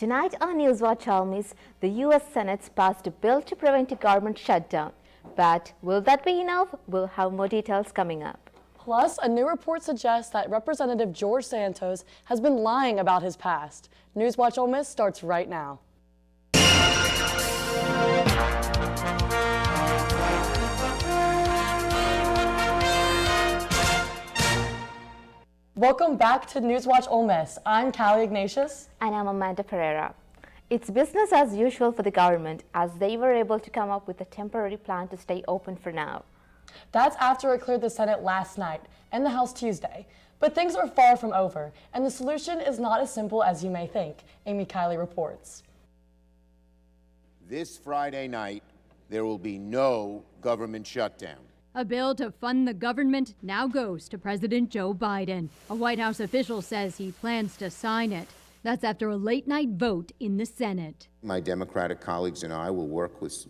Tonight on NewsWatch Ole Miss, the U.S. Senate's passed a bill to prevent a government shutdown. But will that be enough? We'll have more details coming up. Plus, a new report suggests that Representative George Santos has been lying about his past. NewsWatch Ole Miss starts right now. Welcome back to NewsWatch Ole Miss. I'm Callie Ignatius. And I'm Amanda Pereira. It's business as usual for the government, as they were able to come up with a temporary plan to stay open for now. That's after it cleared the Senate last night and the House Tuesday. But things are far from over, and the solution is not as simple as you may think. Amy Kiley reports. This Friday night, there will be no government shutdown. A bill to fund the government now goes to President Joe Biden. A White House official says he plans to sign it. That's after a late-night vote in the Senate. My Democratic colleagues and I will work with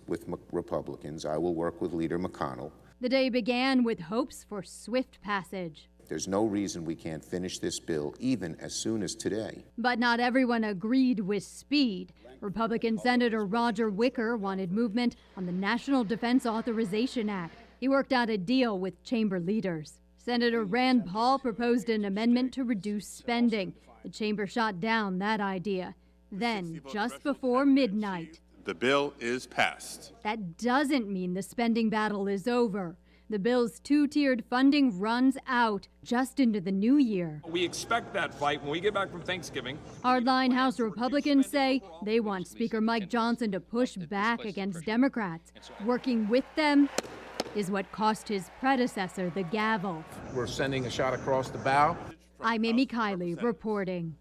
Republicans. I will work with Leader McConnell. The day began with hopes for swift passage. There's no reason we can't finish this bill even as soon as today. But not everyone agreed with speed. Republican Senator Roger Wicker wanted movement on the National Defense Authorization Act. He worked out a deal with chamber leaders. Senator Rand Paul proposed an amendment to reduce spending. The chamber shot down that idea. Then, just before midnight, the bill is passed. That doesn't mean the spending battle is over. The bill's two-tiered funding runs out just into the new year. We expect that fight when we get back from Thanksgiving. Hardline House Republicans say they want Speaker Mike Johnson to push back against Democrats. Working with them is what cost his predecessor the gavel. We're sending a shot across the bow. I'm Amy Kiley reporting.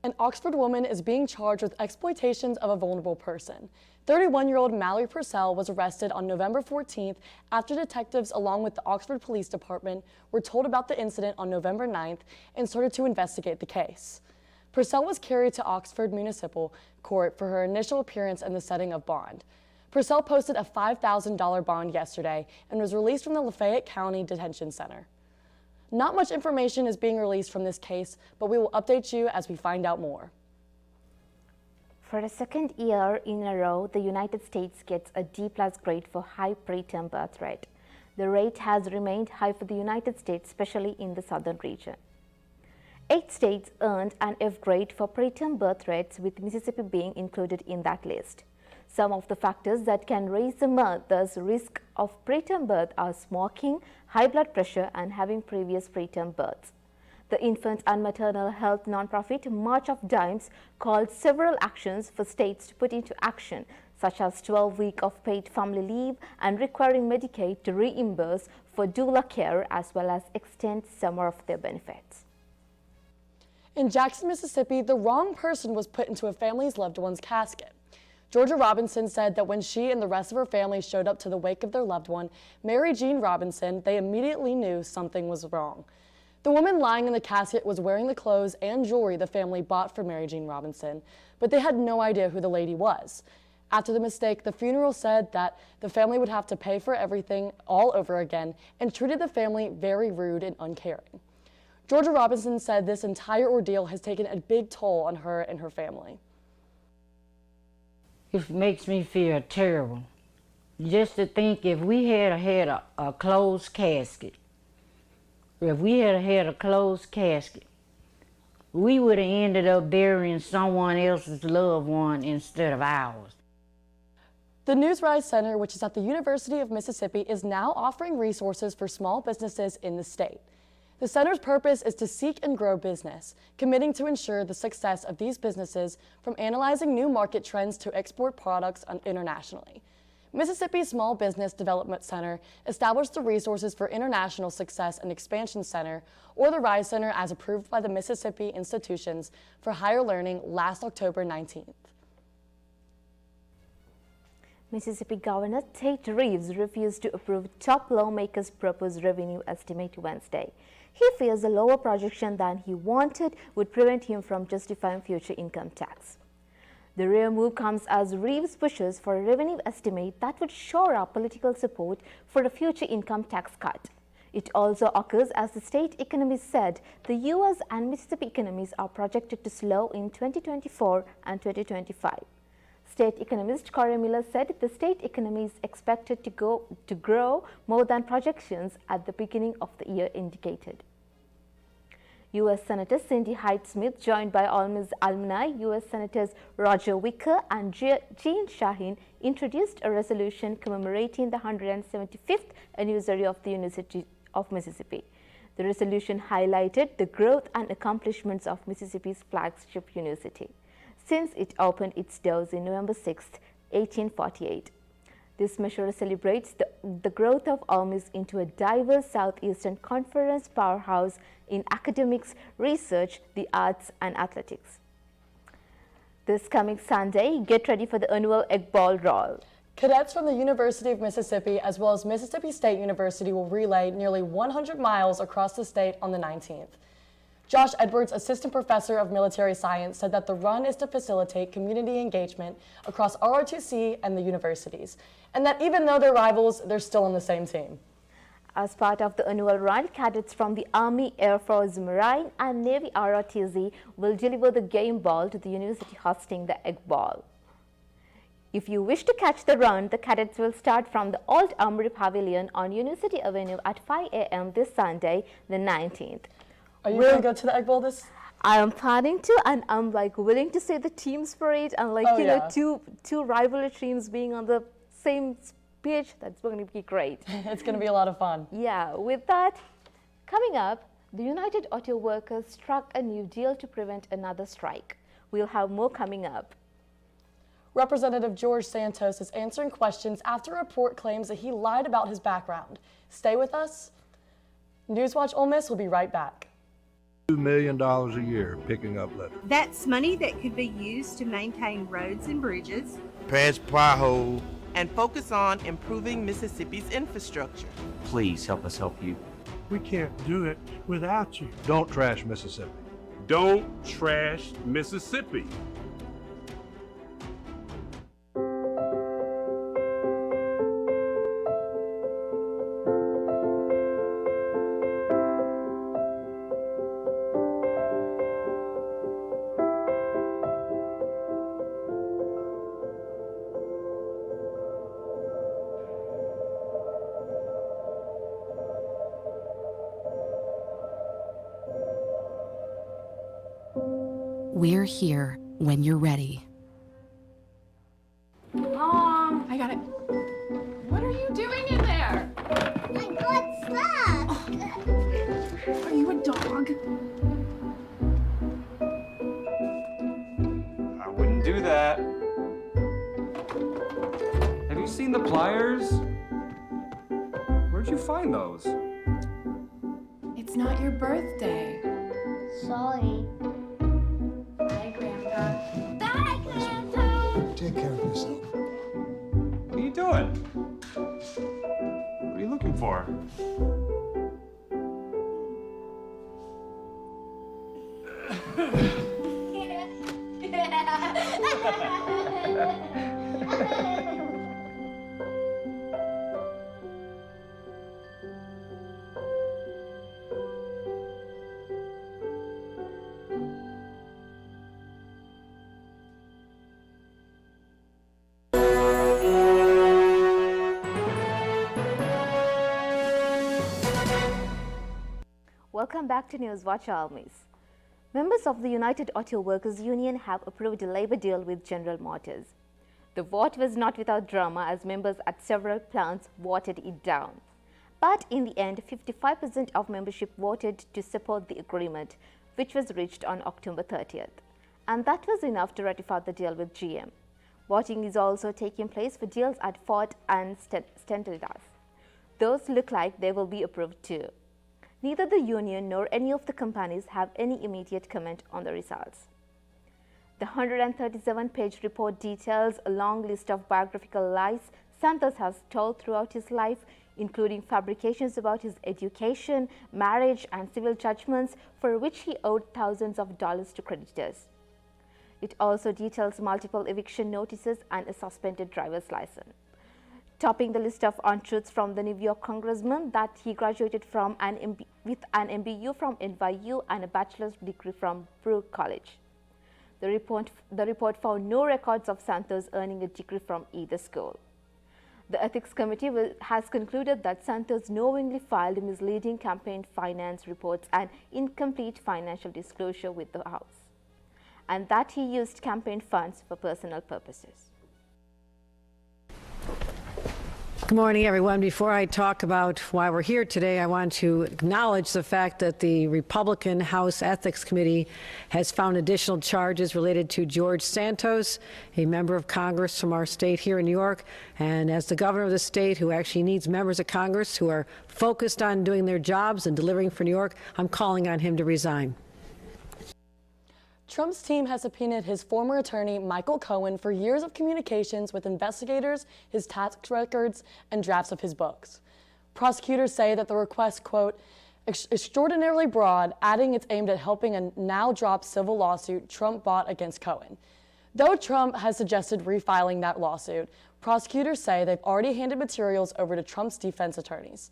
An Oxford woman is being charged with exploitations of a vulnerable person. 31-year-old Mallory Purcell was arrested on November 14th after detectives along with the Oxford Police Department were told about the incident on November 9th and started to investigate the case. Purcell was carried to Oxford Municipal Court for her initial appearance in the setting of bond. Purcell posted a $5,000 bond yesterday and was released from the Lafayette County Detention Center. Not much information is being released from this case, but we will update you as we find out more. For the second year in a row, the United States gets a D+ grade for high preterm birth rate. The rate has remained high for the United States, especially in the southern region. 8 states earned an F grade for preterm birth rates, with Mississippi being included in that list. Some of the factors that can raise the mother's risk of preterm birth are smoking, high blood pressure, and having previous preterm births. The infant and maternal health nonprofit March of Dimes called several actions for states to put into action, such as 12 weeks of paid family leave and requiring Medicaid to reimburse for doula care, as well as extend some more of their benefits. In Jackson, Mississippi, the wrong person was put into a family's loved one's casket. Georgia Robinson said that when she and the rest of her family showed up to the wake of their loved one, Mary Jean Robinson, they immediately knew something was wrong. The woman lying in the casket was wearing the clothes and jewelry the family bought for Mary Jean Robinson, but they had no idea who the lady was. After the mistake, the funeral said that the family would have to pay for everything all over again and treated the family very rude and uncaring. Georgia Robinson said this entire ordeal has taken a big toll on her and her family. It makes me feel terrible. Just to think if we had had a closed casket, we would have ended up burying someone else's loved one instead of ours. The NewsWatch Center, which is at the University of Mississippi, is now offering resources for small businesses in the state. The center's purpose is to seek and grow business, committing to ensure the success of these businesses from analyzing new market trends to export products internationally. Mississippi Small Business Development Center established the Resources for International Success and Expansion Center, or the RISE Center, as approved by the Mississippi Institutions for Higher Learning last October 19th. Mississippi Governor Tate Reeves refused to approve top lawmakers' proposed revenue estimate Wednesday. He fears a lower projection than he wanted would prevent him from justifying future income tax. The rare move comes as Reeves pushes for a revenue estimate that would shore up political support for a future income tax cut. It also occurs as the state economist said the U.S. and Mississippi economies are projected to slow in 2024 and 2025. State economist Corey Miller said the state economy is expected to grow more than projections at the beginning of the year indicated. U.S. Senator Cindy Hyde-Smith, joined by Ole Miss alumni, U.S. Senators Roger Wicker and Jean Shaheen, introduced a resolution commemorating the 175th anniversary of the University of Mississippi. The resolution highlighted the growth and accomplishments of Mississippi's flagship university since it opened its doors in November 6, 1848. This measure celebrates the growth of Ole Miss into a diverse Southeastern Conference powerhouse in academics, research, the arts, and athletics. This coming Sunday, get ready for the annual Egg Ball Roll. Cadets from the University of Mississippi as well as Mississippi State University will relay nearly 100 miles across the state on the 19th. Josh Edwards, assistant professor of military science, said that the run is to facilitate community engagement across ROTC and the universities, and that even though they're rivals, they're still on the same team. As part of the annual run, cadets from the Army, Air Force, Marine, and Navy ROTC will deliver the game ball to the university hosting the Egg Ball. If you wish to catch the run, the cadets will start from the Old Armory Pavilion on University Avenue at 5 a.m. this Sunday, the 19th. Are you going to go to the Egg Bowl this? I am planning to, and I'm willing to see the team spirit and two rival teams being on the same pitch. That's going to be great. It's going to be a lot of fun. Yeah, with that, coming up, the United Auto Workers struck a new deal to prevent another strike. We'll have more coming up. Representative George Santos is answering questions after a report claims that he lied about his background. Stay with us. NewsWatch Ole Miss will be right back. $2 million a year picking up litter. That's money that could be used to maintain roads and bridges, Patch potholes. and focus on improving Mississippi's infrastructure. Please help us help you. We can't do it without you. Don't trash Mississippi. Don't trash Mississippi. We're here when you're ready. Mom! I got it. What are you doing in there? I got stuck. Are you a dog? I wouldn't do that. Have you seen the pliers? Where'd you find those? It's not your birthday. Sorry. Bye, Grandpa. Bye, Grandpa. Take care of yourself. What are you doing? What are you looking for? Welcome back to NewsWatch Ole Miss. Members of the United Auto Workers Union have approved a labor deal with General Motors. The vote was not without drama as members at several plants voted it down. But in the end, 55% of membership voted to support the agreement, which was reached on October 30th. And that was enough to ratify the deal with GM. Voting is also taking place for deals at Ford and Stellantis. Those look like they will be approved too. Neither the union nor any of the companies have any immediate comment on the results. The 137-page report details a long list of biographical lies Santos has told throughout his life, including fabrications about his education, marriage, and civil judgments for which he owed thousands of dollars to creditors. It also details multiple eviction notices and a suspended driver's license. topping the list of untruths from the New York congressman that he graduated from with an MBU from NYU and a bachelor's degree from Brooke College. The report found no records of Santos earning a degree from either school. The Ethics Committee has concluded that Santos knowingly filed misleading campaign finance reports and incomplete financial disclosure with the House, and that he used campaign funds for personal purposes. Good morning, everyone. Before I talk about why we're here today, I want to acknowledge the fact that the Republican House Ethics Committee has found additional charges related to George Santos, a member of Congress from our state here in New York. And as the governor of the state, who actually needs members of Congress who are focused on doing their jobs and delivering for New York, I'm calling on him to resign. Trump's team has subpoenaed his former attorney, Michael Cohen, for years of communications with investigators, his tax records, and drafts of his books. Prosecutors say that the request, quote, extraordinarily broad, adding it's aimed at helping a now-dropped civil lawsuit Trump brought against Cohen. Though Trump has suggested refiling that lawsuit, prosecutors say they've already handed materials over to Trump's defense attorneys.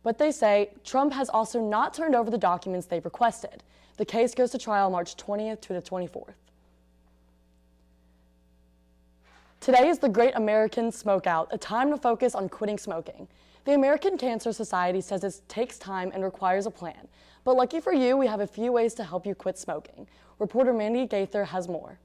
But they say Trump has also not turned over the documents they've requested. The case goes to trial March 20th to the 24th. Today is the Great American Smokeout, a time to focus on quitting smoking. The American Cancer Society says it takes time and requires a plan. But lucky for you, we have a few ways to help you quit smoking. Reporter Mandy Gaither has more.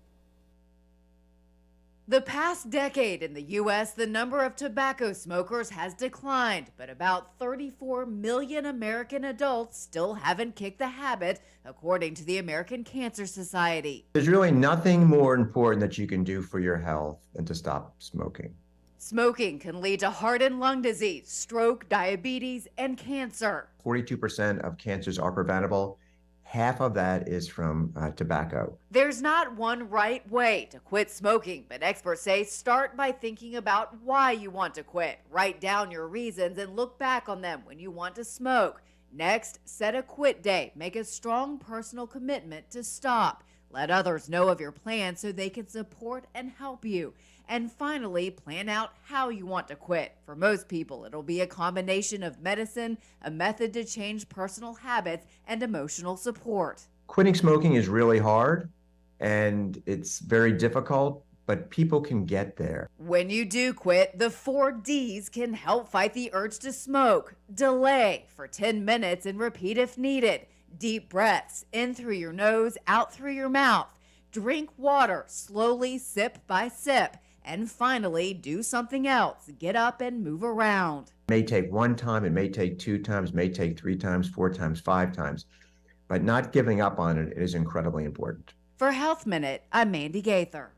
The past decade in the U.S., the number of tobacco smokers has declined, but about 34 million American adults still haven't kicked the habit, according to the American Cancer Society. There's really nothing more important that you can do for your health than to stop smoking. Smoking can lead to heart and lung disease, stroke, diabetes, and cancer. 42% of cancers are preventable. Half of that is from tobacco. There's not one right way to quit smoking, but experts say start by thinking about why you want to quit. Write down your reasons and look back on them when you want to smoke. Next, set a quit day. Make a strong personal commitment to stop. Let others know of your plan so they can support and help you. And finally, plan out how you want to quit. For most people, it'll be a combination of medicine, a method to change personal habits, and emotional support. Quitting smoking is really hard and it's very difficult, but people can get there. When you do quit, the 4 Ds can help fight the urge to smoke. Delay for 10 minutes and repeat if needed. Deep breaths in through your nose, out through your mouth. Drink water slowly, sip by sip. And finally, do something else. Get up and move around. It may take 1 time, it may take 2 times, it may take 3 times, 4 times, 5 times. But not giving up on it is incredibly important. For Health Minute, I'm Mandy Gaither.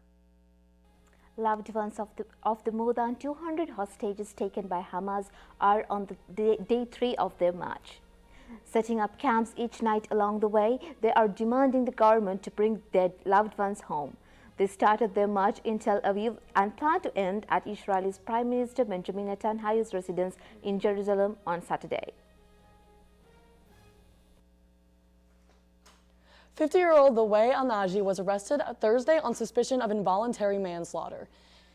Loved ones of the more than 200 hostages taken by Hamas are on the day 3 of their march. Setting up camps each night along the way, they are demanding the government to bring their loved ones home. They started their march in Tel Aviv and plan to end at Israel's Prime Minister Benjamin Netanyahu's residence in Jerusalem on Saturday. 50-year-old Laway Al-Naji was arrested Thursday on suspicion of involuntary manslaughter.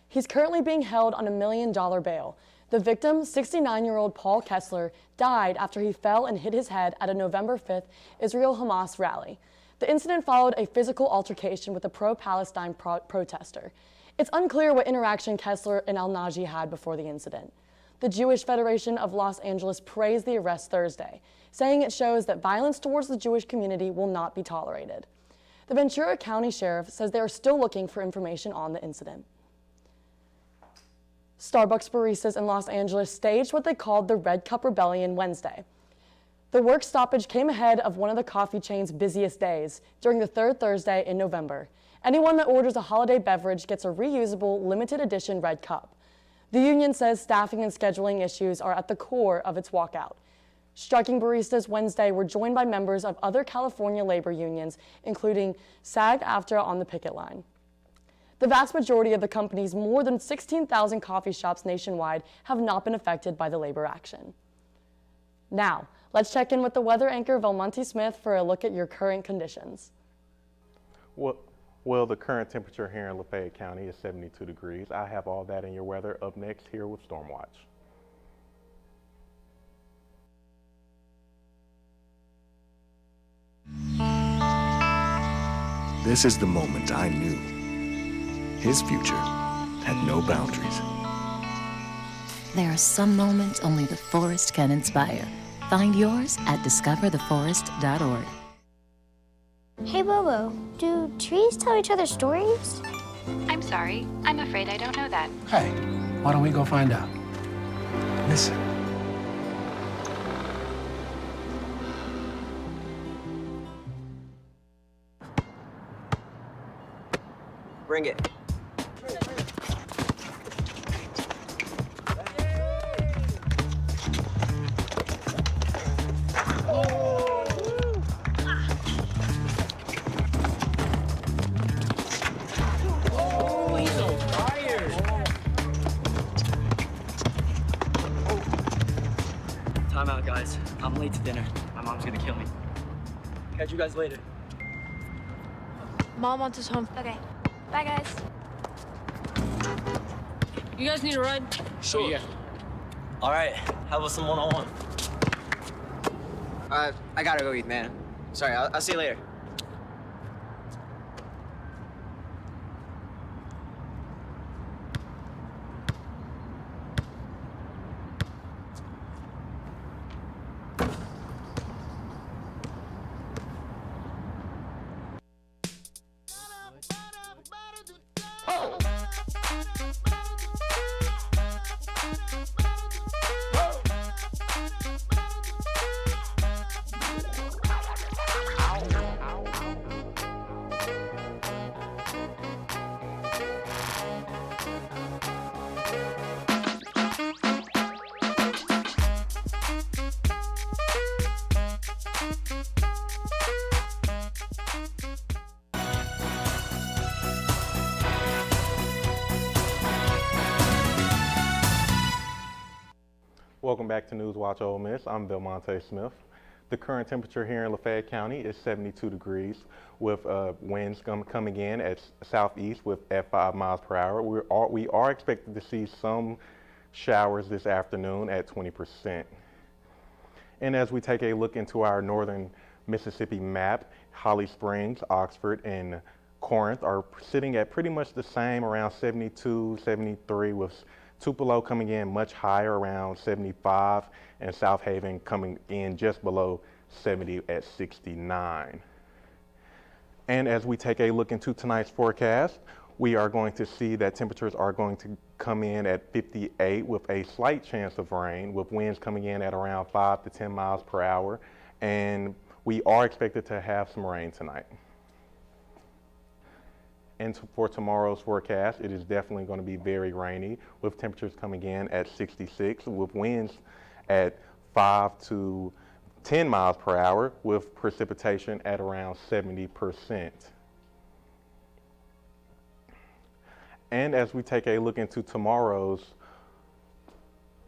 He's currently being held on $1 million bail. The victim, 69-year-old Paul Kessler, died after he fell and hit his head at a November 5th Israel-Hamas rally. The incident followed a physical altercation with a pro-Palestine protester. It's unclear what interaction Kessler and Al-Naji had before the incident. The Jewish Federation of Los Angeles praised the arrest Thursday, saying it shows that violence towards the Jewish community will not be tolerated. The Ventura County Sheriff says they are still looking for information on the incident. Starbucks baristas in Los Angeles staged what they called the Red Cup Rebellion Wednesday. The work stoppage came ahead of one of the coffee chain's busiest days, during the 3rd Thursday in November. Anyone that orders a holiday beverage gets a reusable, limited edition red cup. The union says staffing and scheduling issues are at the core of its walkout. Striking baristas Wednesday were joined by members of other California labor unions, including SAG-AFTRA on the picket line. The vast majority of the company's more than 16,000 coffee shops nationwide have not been affected by the labor action. Now, let's check in with the weather anchor Velmonte Smith for a look at your current conditions. Well, the current temperature here in Lafayette County is 72 degrees. I have all that in your weather up next here with Storm Watch. This is the moment I knew. His future had no boundaries. There are some moments only the forest can inspire. Find yours at discovertheforest.org. Hey, Bobo, do trees tell each other stories? I'm sorry. I'm afraid I don't know that. Hey, why don't we go find out? Listen. Bring it. Time out, guys. I'm late to dinner. My mom's gonna kill me. Catch you guys later. Mom wants us home. Okay. Bye, guys. You guys need a ride? Sure. Yeah. All right. How about some one-on-one? I gotta go eat, man. Sorry, I'll see you later. Welcome back to NewsWatch Ole Miss. I'm Belmonte Smith. The current temperature here in Lafayette County is 72 degrees with winds coming in at southeast at 5 miles per hour. We are expected to see some showers this afternoon at 20%. And as we take a look into our northern Mississippi map, Holly Springs, Oxford, and Corinth are sitting at pretty much the same, around 72, 73, with Tupelo coming in much higher, around 75, and South Haven coming in just below 70 at 69. And as we take a look into tonight's forecast, we are going to see that temperatures are going to come in at 58 with a slight chance of rain, with winds coming in at around 5 to 10 miles per hour. And we are expected to have some rain tonight. And for tomorrow's forecast, it is definitely going to be very rainy, with temperatures coming in at 66, with winds at 5 to 10 miles per hour, with precipitation at around 70%. And as we take a look into tomorrow's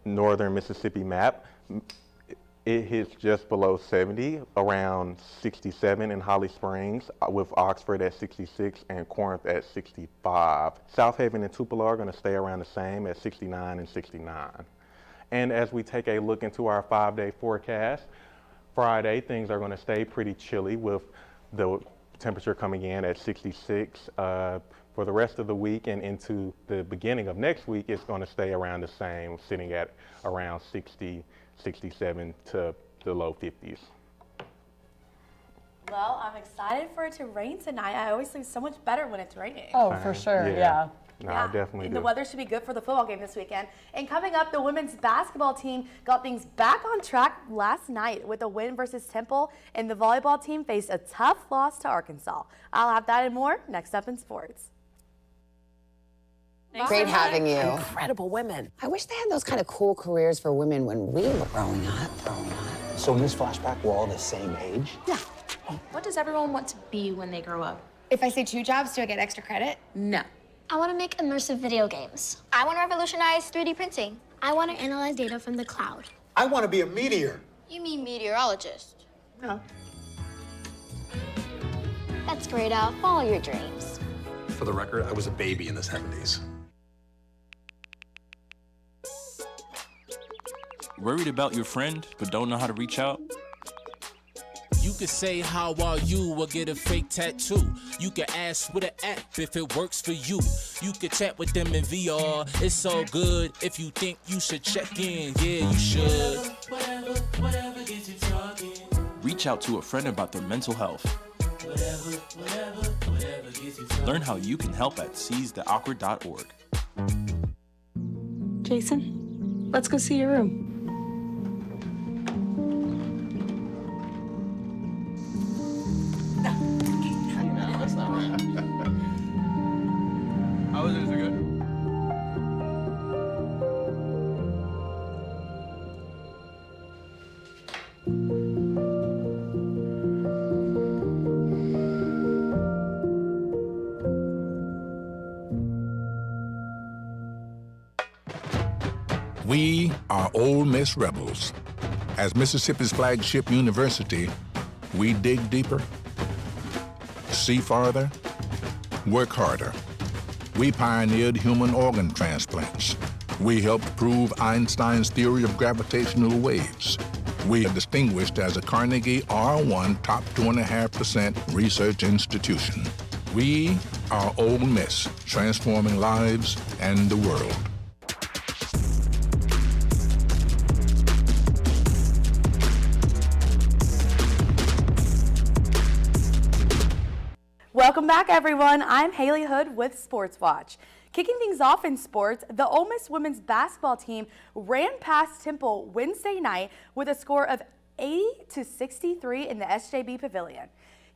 northern Mississippi map, it hits just below 70, around 67 in Holly Springs, with Oxford at 66 and Corinth at 65. South Haven and Tupelo are going to stay around the same at 69 and 69. And as we take a look into our 5-day forecast, Friday things are going to stay pretty chilly, with the temperature coming in at 66. For the rest of the week and into the beginning of next week, it's going to stay around the same, sitting at around 60, 67 to the low 50s. Well, I'm excited for it to rain tonight. I always feel so much better when it's raining. Oh, for sure, yeah. No, I definitely do. The weather should be good for the football game this weekend. And coming up, the women's basketball team got things back on track last night with a win versus Temple, and the volleyball team faced a tough loss to Arkansas. I'll have that and more next up in sports. Great having you. Incredible women. I wish they had those kind of cool careers for women when we were growing up. So in this flashback, we're all the same age? Yeah. What does everyone want to be when they grow up? If I say 2 jobs, do I get extra credit? No. I want to make immersive video games. I want to revolutionize 3D printing. I want to analyze data from the cloud. I want to be a meteor. You mean meteorologist? No. That's great, Al. Follow your dreams. For the record, I was a baby in the 70s. Worried about your friend, but don't know how to reach out? You could say, how are you, or get a fake tattoo. You could ask with an app if it works for you. You could chat with them in VR, it's all good. If you think you should check in, yeah, you should. Whatever gets you talking. Reach out to a friend about their mental health. Whatever gets you talking. Learn how you can help at seizetheawkward.org. Jason, let's go see your room. That's not right. How was it? Is it good? We are Ole Miss Rebels. As Mississippi's flagship university, we dig deeper, see farther, work harder. We pioneered human organ transplants. We helped prove Einstein's theory of gravitational waves. We are distinguished as a Carnegie R1 top 2.5% research institution. We are Ole Miss, transforming lives and the world. Welcome back, everyone. I'm Haley Hood with Sports Watch. Kicking things off in sports, the Ole Miss women's basketball team ran past Temple Wednesday night with a score of 80-63 in the SJB Pavilion.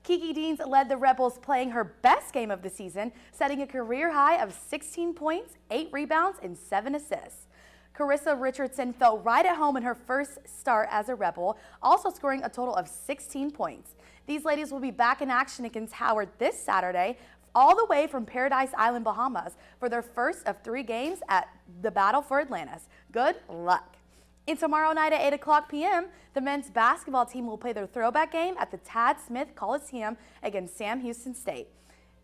Kiki Deans led the Rebels, playing her best game of the season, setting a career high of 16 points, 8 rebounds, and 7 assists. Carissa Richardson felt right at home in her first start as a Rebel, also scoring a total of 16 points. These ladies will be back in action against Howard this Saturday, all the way from Paradise Island, Bahamas, for their first of 3 games at the Battle for Atlantis. Good luck. And tomorrow night at 8 p.m., the men's basketball team will play their throwback game at the Tad Smith Coliseum against Sam Houston State.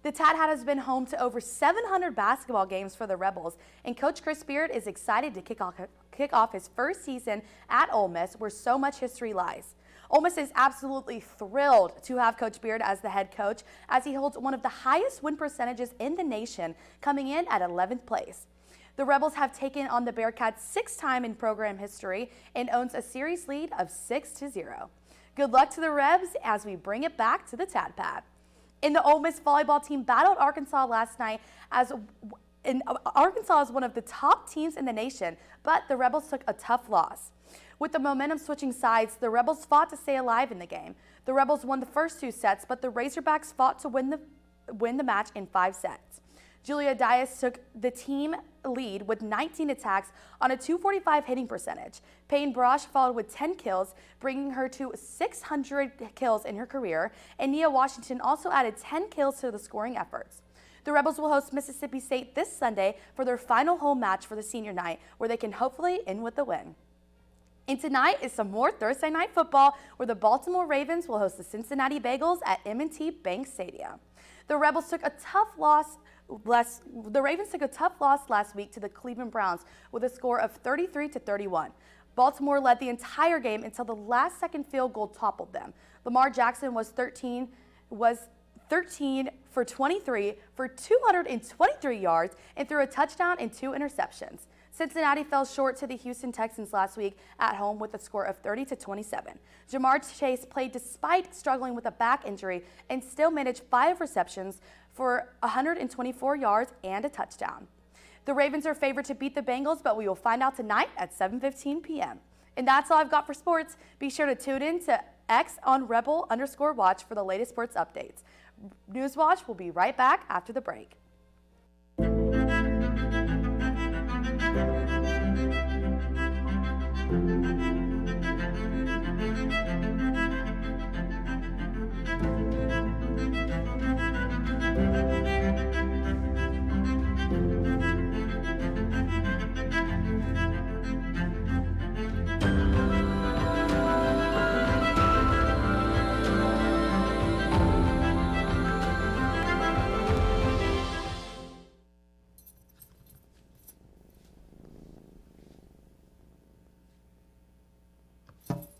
The Tad has been home to over 700 basketball games for the Rebels, and Coach Chris Beard is excited to kick off his first season at Ole Miss, where so much history lies. Ole Miss is absolutely thrilled to have Coach Beard as the head coach, as he holds one of the highest win percentages in the nation, coming in at 11th place. The Rebels have taken on the Bearcats 6 times in program history and owns a series lead of 6-0. Good luck to the Rebs as we bring it back to the Tad Pad. And the Ole Miss volleyball team battled Arkansas last night, Arkansas is one of the top teams in the nation, but the Rebels took a tough loss. With the momentum switching sides, the Rebels fought to stay alive in the game. The Rebels won the first 2 sets, but the Razorbacks fought to win the match in 5 sets. Julia Dias took the team lead with 19 attacks on a .245 hitting percentage. Payne Brosh followed with 10 kills, bringing her to 600 kills in her career, and Nia Washington also added 10 kills to the scoring efforts. The Rebels will host Mississippi State this Sunday for their final home match for the senior night, where they can hopefully end with the win. And tonight is some more Thursday night football, where the Baltimore Ravens will host the Cincinnati Bengals at M&T Bank Stadium. The Ravens took a tough loss last week to the Cleveland Browns with a score of 33-31. Baltimore led the entire game until the last-second field goal toppled them. Lamar Jackson was 13 for 23 for 223 yards and threw a touchdown and 2 interceptions. Cincinnati fell short to the Houston Texans last week at home with a score of 30-27. Jamar Chase played despite struggling with a back injury and still managed 5 receptions for 124 yards and a touchdown. The Ravens are favored to beat the Bengals, but we will find out tonight at 7:15 p.m. And that's all I've got for sports. Be sure to tune in to X on Rebel_Watch for the latest sports updates. NewsWatch will be right back after the break.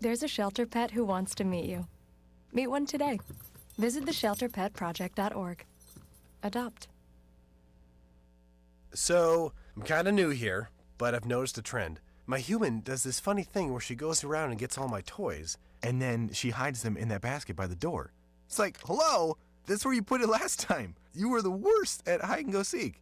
There's a shelter pet who wants to meet you. Meet one today. Visit theshelterpetproject.org. Adopt. So, I'm kind of new here, but I've noticed a trend. My human does this funny thing where she goes around and gets all my toys, and then she hides them in that basket by the door. It's like, hello, that's where you put it last time. You were the worst at hide and go seek.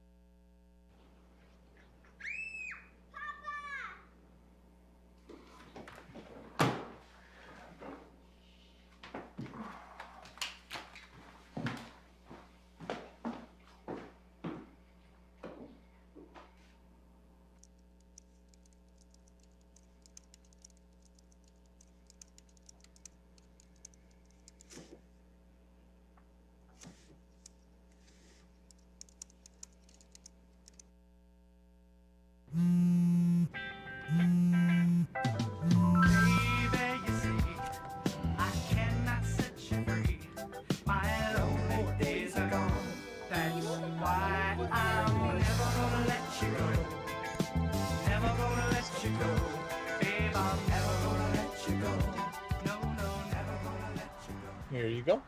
Here you go.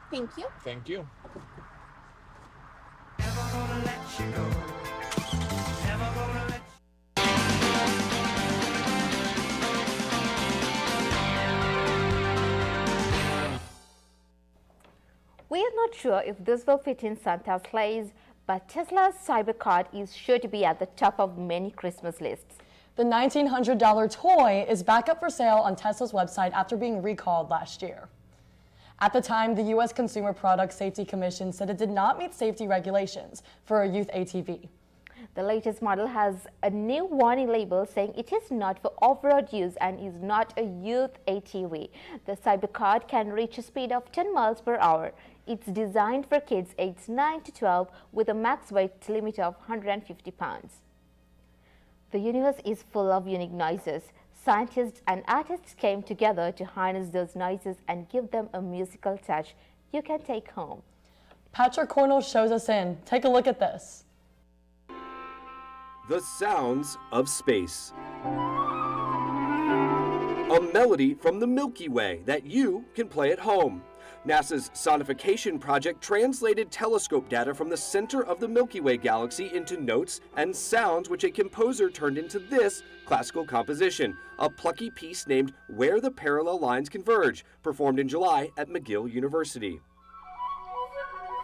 Thank you. Thank you. We are not sure if this will fit in Santa's sleighs, but Tesla's Cybercar is sure to be at the top of many Christmas lists. The $1,900 toy is back up for sale on Tesla's website after being recalled last year. At the time, the U.S. Consumer Product Safety Commission said it did not meet safety regulations for a youth ATV. The latest model has a new warning label saying it is not for off-road use and is not a youth ATV. The Cybercar can reach a speed of 10 miles per hour. It's designed for kids aged 9 to 12 with a max weight limit of 150 pounds. The universe is full of unique noises. Scientists and artists came together to harness those noises and give them a musical touch you can take home. Patrick Cornell shows us in. Take a look at this. The sounds of space. A melody from the Milky Way that you can play at home. NASA's sonification project translated telescope data from the center of the Milky Way galaxy into notes and sounds which a composer turned into this classical composition, a plucky piece named Where the Parallel Lines Converge, performed in July at McGill University.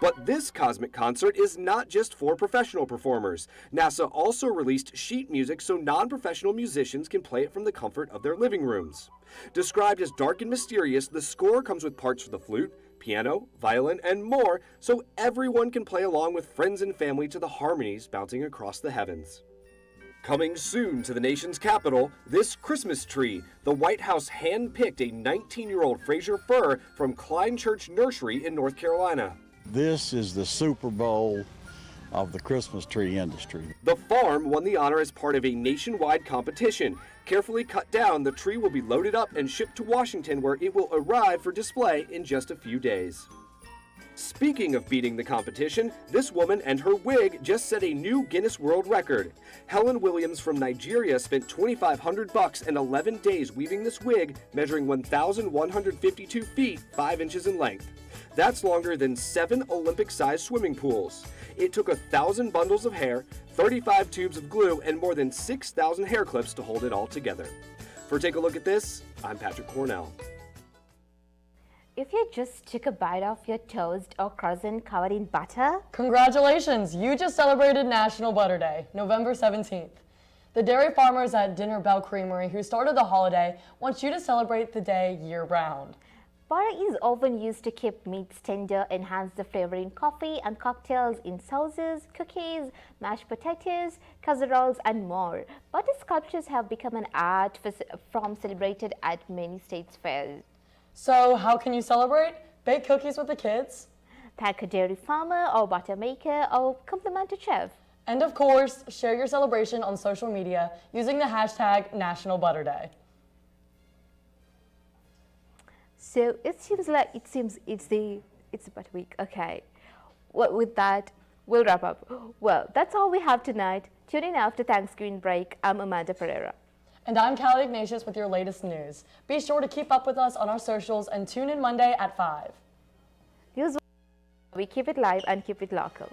But this cosmic concert is not just for professional performers. NASA also released sheet music so non-professional musicians can play it from the comfort of their living rooms. Described as dark and mysterious, the score comes with parts for the flute, piano, violin, and more, so everyone can play along with friends and family to the harmonies bouncing across the heavens. Coming soon to the nation's capital, this Christmas tree. The White House hand-picked a 19-year-old Fraser fir from Klein Church Nursery in North Carolina. This is the Super Bowl of the Christmas tree industry. The farm won the honor as part of a nationwide competition. Carefully cut down, the tree will be loaded up and shipped to Washington, where it will arrive for display in just a few days. Speaking of beating the competition, this woman and her wig just set a new Guinness World Record. Helen Williams from Nigeria spent $2,500 and 11 days weaving this wig, measuring 1,152 feet, 5 inches in length. That's longer than 7 Olympic-sized swimming pools. It took 1,000 bundles of hair, 35 tubes of glue, and more than 6,000 hair clips to hold it all together. For Take a Look at This, I'm Patrick Cornell. If you just took a bite off your toast or croissant covered in butter, congratulations! You just celebrated National Butter Day, November 17th. The dairy farmers at Dinner Bell Creamery who started the holiday want you to celebrate the day year-round. Butter is often used to keep meats tender, enhance the flavor in coffee and cocktails, in sauces, cookies, mashed potatoes, casseroles, and more. Butter sculptures have become an art form celebrated at many states' fairs. So how can you celebrate? Bake cookies with the kids? Thank a dairy farmer or butter maker or compliment a chef. And of course, share your celebration on social media using the hashtag National Butter Day. So it seems it's butter week. Okay. Well, with that, we'll wrap up. Well, that's all we have tonight. Tune in after Thanksgiving break. I'm Amanda Pereira. And I'm Callie Ignatius with your latest news. Be sure to keep up with us on our socials and tune in Monday at 5. We keep it live and keep it local.